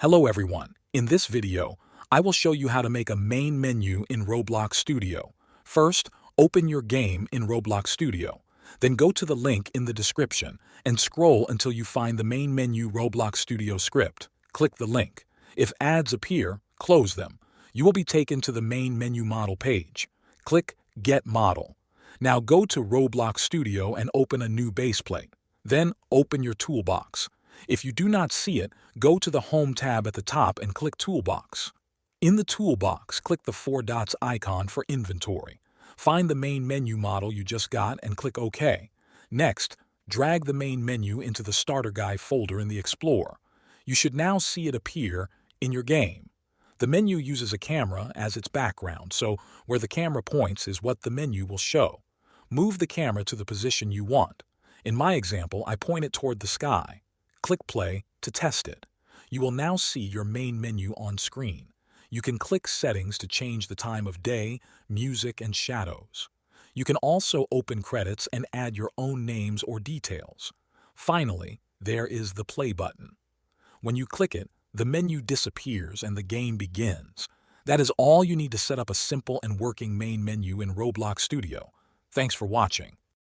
Hello everyone. In this video, I will show you how to make a main menu in Roblox Studio. First, open your game in Roblox Studio. Then go to the link in the description and scroll until you find the main menu Roblox Studio script. Click the link. If ads appear, close them. You will be taken to the main menu model page. Click Get Model. Now go to Roblox Studio and open a new base plate. Then open your toolbox. If you do not see it, go to the Home tab at the top and click Toolbox. In the toolbox, click the 4 dots icon for Inventory. Find the main menu model you just got and click OK. Next, drag the main menu into the Starter Guide folder in the Explorer. You should now see it appear in your game. The menu uses a camera as its background, so where the camera points is what the menu will show. Move the camera to the position you want. In my example, I point it toward the sky. Click Play to test it. You will now see your main menu on screen. You can click Settings to change the time of day, music, and shadows. You can also open credits and add your own names or details. Finally, there is the Play button. When you click it, the menu disappears and the game begins. That is all you need to set up a simple and working main menu in Roblox Studio. Thanks for watching.